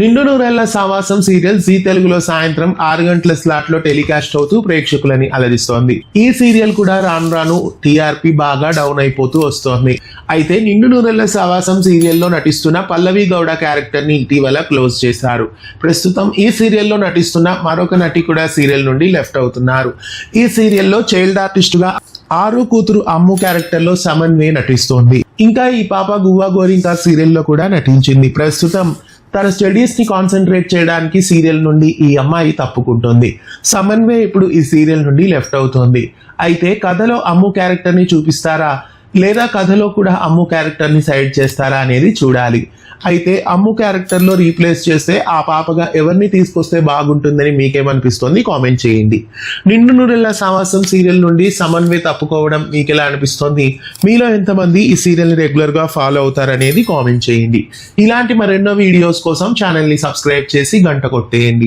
నిండు నూరేళ్ల సావాసం సీరియల్ జీ తెలుగులో సాయంత్రం 6 గంటల స్లాట్ లో టెలికాస్ట్ అవుతూ ప్రేక్షకులని అలరిస్తోంది. ఈ సీరియల్ కూడా రాను రాను టీఆర్పీ బాగా డౌన్ అయిపోతూ వస్తోంది. అయితే నిండు నూరేళ్ల సావాసం సీరియల్లో నటిస్తున్న పల్లవి గౌడ క్యారెక్టర్ ని ఇటీవల క్లోజ్ చేశారు. ప్రస్తుతం ఈ సీరియల్లో నటిస్తున్న మరొక నటి కూడా సీరియల్ నుండి లెఫ్ట్ అవుతున్నారు. ఈ సీరియల్లో చైల్డ్ ఆర్టిస్ట్ గా ఆరు కూతురు అమ్ము క్యారెక్టర్ లో సమన్వే నటిస్తోంది. ఇంకా ఈ పాప గువ్వా గోరింకా సీరియల్లో కూడా నటించింది. ప్రస్తుతం తన స్టడీస్ ని కాన్సన్ట్రేట్ చేయడానికి సీరియల్ నుండి ఈ అమ్మాయి తప్పుకుంటుంది. సమన్వే ఇప్పుడు ఈ సీరియల్ నుండి లెఫ్ట్ అవుతోంది. అయితే కథలో అమ్ము క్యారెక్టర్ ని చూపిస్తారా లేదా కథలో కూడా అమ్ము క్యారెక్టర్ ని సైడ్ చేస్తారా అనేది చూడాలి. అయితే అమ్ము క్యారెక్టర్ లో రీప్లేస్ చేస్తే ఆ పాపగా ఎవరిని తీసుకొస్తే బాగుంటుందని మీకేమనిపిస్తుంది కామెంట్ చేయండి. నిండు నూరేళ్ల సావాసం సీరియల్ నుండి సమన్వే తప్పుకోవడం మీకు ఎలా అనిపిస్తుంది? మీలో ఎంతమంది ఈ సీరియల్ ని రెగ్యులర్ గా ఫాలో అవుతారనేది కామెంట్ చేయండి. ఇలాంటి మరెన్నో వీడియోస్ కోసం ఛానల్ ని సబ్స్క్రైబ్ చేసి గంట కొట్టేయండి.